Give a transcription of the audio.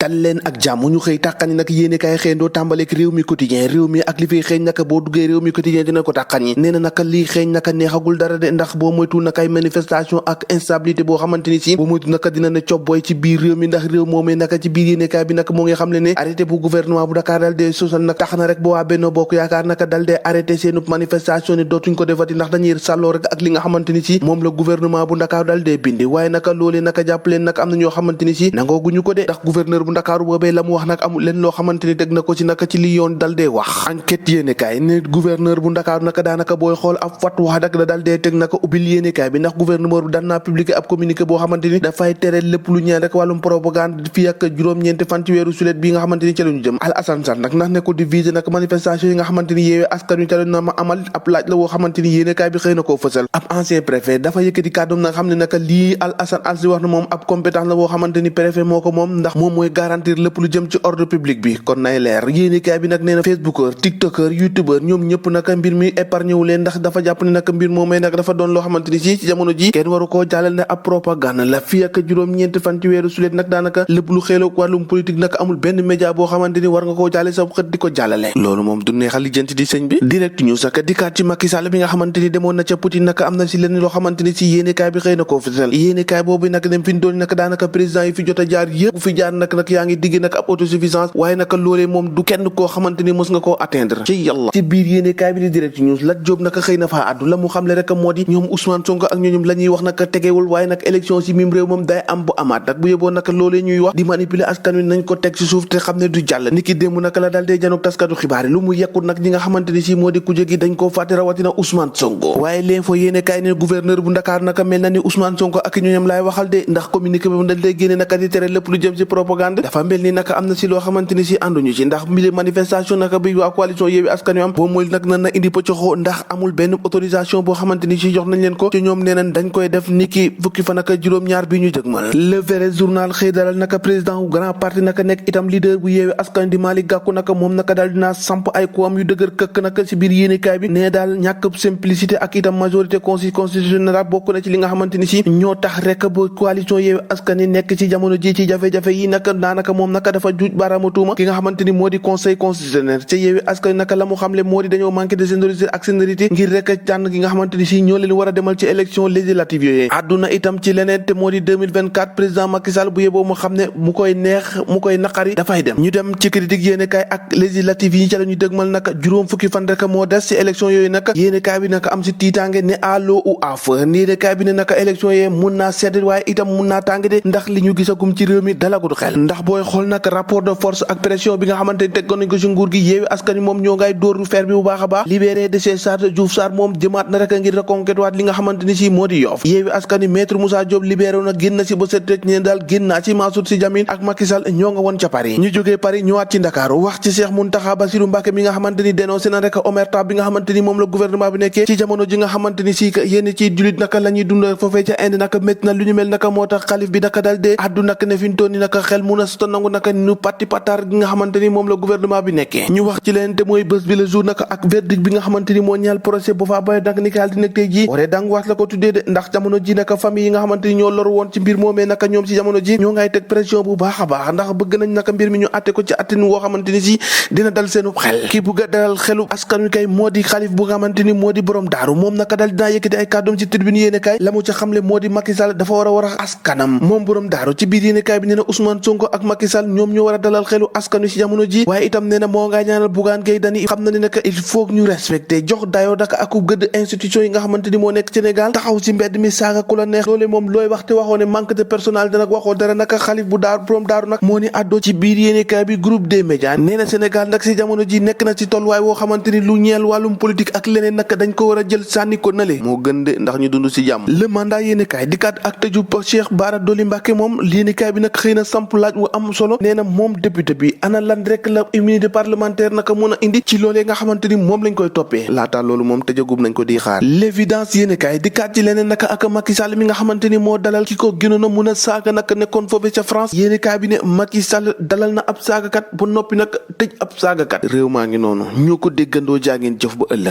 dal leen ak jàmm ñu xëy tàqani nag yéene kaay xëyndoo tàmbaleek réew mi quotidien réew mi ak li fiy xeeñ naka boo duggee réew mi quotidien dina ko tàqani nee na naka lii xeeñ naka neexagul dara de ndax boo moytu naka ay manifestation ak instabilité boo xamante ni si boo moytu naka dina ne cobboy ci biir réew mi ndax réew moomee naka ci biir yéene kaay bi naka moo ngi xam le ne arrêté bu gouvernement bu Dakar dal dee sosal nag tax na rek ba waa Benno Bokk Yaakaar naka dal dee arrêté seenu manifestation ne dootuñ ko defati ndax dañuy sàlloo rek ak li nga xamante ni si moom la gouvernement bu Dakar dal dee bindi waaye naka loolee naka jàpp leen nag am na ñoo xamante ni si nangooguñu ko de ndax gouverneur bu Dakar boobee la mu wax nag amul leen loo xamante ni teg na ko ci naka ci li yoon dal dee wax enquête yéenekaay ne gouverneur bu Ndakaaru naka daanaka booy xool ab fatwa dak da dal dee teg naka ubbil yéenekaay bi ndax gouverneur bi daan naa publier ab communiqué boo xamante ni dafay tere lépp lu ñeel rek wàllum propagande fii ak juróom-ñeenti fan ci weeru sulet bi nga xamante ni ci lañu jëm Alassane Sall nag ndax nekkul di viser nag manifestation yi nga xamante ni yeewee askan wi ca na ma amal ab laaj la woo xamante ni yéenekaay bi xëy na koo fësal ab ancien préfet dafa yëkkati kàddoom nag xam ne naka lii Alassane Sall wax na moom ab compétence la boo xamante ni préfet moo ko moom ndax moom mooy garantir lépp lu jëm ci ordre public bi kon nay leer yéenekaay bi nag nee na facebooker tiktokeur youtubeur ñoom ñëpp naka mbir mi épargné wu leen ndax dafa jàpp ne naka mbir moomee nag dafa doon loo xamante ni si ci jamono ji kenn waru koo jàllal ne ab propagande la fii ak juróom-ñeenti fan ci weeru sulet nag daanaka lépp lu xeeloog wàllum politique nag amul benn média boo xamante ni war nga koo jàlle sa xët di ko jàllale loolu moom du neexal lijjanti di sëñ bi direct news ak dikkaat ci Macky Sall bi nga xamante ni demoon na ca Poutine naka am na si lenn loo xamante ni si yéenekaay bi xëy na koo fësal yéenekaay boobu nag dem fi ñu doon nag daanaka président yi fi jot a jaar yëpp fi jaar nag yaa ngi digg nag ab autosuffisance waaye naka loolee moom du kenn koo xamante ni mos nga koo atteindre ci yàlla ci biir yéenekaay bi di direct news Lat Diop naka xëy na faa addu la mu xamle rek moo di ñoom Ousmane Sonko ak ñooñum la ñuy wax naka tegewul waaye nag élection si mim réew moom day am bu amaat nag bu yóbboo naka loolee ñuy wax di manipuler askan wi nañ ko teg ci suuf te xam ne du jàll ni ki démb naka la dal dee janoog taskatu xibaar yi lu mu yekkut nag ñi nga xamante ni si moo di kuje gi dañ koo fàtte rawatina Ousmane Sonko waaye l'info yéenekaay ne gouverneur bu Ndakaar naka mel na ni Ousmane Sonko ak ñooñam laay waxal de ndax communiqué bi dal dee génne naka di tere lépp lu jëm ci propagande dafa mel ni naka am na si loo xamante ni si ànduñu ci ndax mbili manifestation naka bi waa coalition Yewwi Askan Wi am boo mooy nag nan na indi pëccoxoo ndax amul benn autorisation boo xamante ni si jox nañ leen ko ci ñoom nee nañ dañ koy def niki fukki fan ak juróom-ñaar bi ñu jëgmal le vrai journal xëy dalal naka président wu grand parti naka nekk itam leader bu Yewwi Askan di Malick Gakou naka moom naka daal dinaa samp ay kuwam yu dëgër këkk naka si biir yéenekaay bi nee daal ñàkk simplicité ak itam majorité constitutionnelle bokk na ci li nga xamante ni si ñoo tax rek ba coalition Yewwi Askan yi nekk ci jamono ji ci jafe-jafe yi naka daanaka moom naka dafa juuj baaraama tuuma ki nga xamante ni moo di conseil constitutionnel ci Yewwi Askan naka la mu xamle moo di dañoo manqué de générosité ak sénérité ngir rek tànn gi nga xamante ni si ñoo leen war a demal ci élection législative yooyu àdduna itam ci leneen te moo di 2024 président Macky Sall bu yeboo mu xam ne mu koy neex mu koy naqari dafay dem ñu dem ci critique yéenekaay ak législative yi ci la ñu dëgmal naka juróom fukki fan rek moo des ci élection yooyu naka yéenekaay bi naka am si tiitaange ne à l'eau ou à feu yéenekaay bi ne naka élection yooyu mun naa sedd waaye itam mun naa tàng de ndax li ñu gisagum ci réew mi dalagul xel ndax booy xool nag rapport de force ak pression bi nga xamante ni teggoon nañ ko ci nguur gi Yewwi Askan Wi moom ñoo ngay dóor fer bi bu baax a baax libéré de Cheikh Sarr Diouf Sarr moom jëmaat na rek ngir reconquête waat li nga xamante ni si moo di Yoff Yewwi Askan Wi maître Moussa Diop libéré na génn na si ba set rek ñeen daal génn naa ci Mansour Sy Djamil ak Macky Sall ñoo nga woon ca Paris ñu jógee Paris ñëwaat ci Ndakaaru wax ci Cheikh Mountakha Bassirou Mbacké mi nga xamante ni dénoncé na rek omerta bi nga xamante ni moom la gouvernement bi nekkee ci jamono ji nga xamante ni si yénn ci jullit naka la ñuy dund foofee ca Inde naka métti na lu ñu mel naka moo tax xalif bi naka dal dee addu naka ne fi ñu toon ni naka xel mun a suta nangu naka ñu patti patar gi nga xamante ni moom la gouvernement bi nekkee ñu wax ci leen te mooy bés bi le jour naka ak verdict bi nga xamante ni moo ñeel procès bu faa bay nag ni kaal di nekk tey ji waree dang waas la ko tuddee de ndax jamono ji naka famille yi nga xamante ni ñoo loru woon ci mbir moomee naka ñoom ci jamono ji ñoo ngay teg pression bu baax a baax ndax bëgg nañ naka mbir mi ñu atte ko ci attin woo xamante ni si dina dal seenu xel ki bugg a dalal xelu askan wi kay moo di xalif bu nga xamante ni moo di borom daaru moom naka dal dinaa yëkkati ay kàddoom ci tribune yéene kaay la mu ca xamle moo di Macky Sall dafa war a askanam moom borom daaru ci biir yéene kaay bi nee na Ousmane Sonko ak Macky Sall ñoom ñoo war a dalal xelu askan wi ci jamono ji waaye itam nee na moo ngaa ñaanal Bougane Gueye Dany xam na ne naka il faut ñu respecter jox dayoo daka ak gëdd institution yi nga xamante ni moo nekk Sénégal taxaw ci mbedd mi saaga ku la neex loole moom looy wax te waxoo ne manque de personnalité nag waxoo dara naka xalif bu daaru borom daaru nag moo ni àddoo ci biir yéene kaay bi groupe des médias nee na Sénégal nag ci jamono ji nekk na ci tolluwaay woo xamante ni lu ñeel wàllum politique ak leneen nag dañ ko war a jël sànni ko nale moo gën de ndax ñu dund ci jàmm le mandat yéene kaay dikkaat ak tëju Cheikh Bara Dolly Mbacké moom yéene kaay bi nag xëy na samp laaj wu am solo nee na moom député bi ana lan rek la immunité parlementaire naka mën a indi ci loolee nga xamante ni moom lañ koy toppee laata loolu moom tëjagum nañ ko di xaar l'évidence yéene kaay dikkaat ci leneen naka ak Macky Sall mi nga xamante ni moo dalal ki ko gënoon a mun a saaga nag nekkoon foofee ca France yéene kaay bi ne Macky Sall dalal na ab saagakat ba noppi nag tëj ab saagakat réew maa ngi noonu ñoo ko déggandoo jaa ngeen jëf ba ëllëg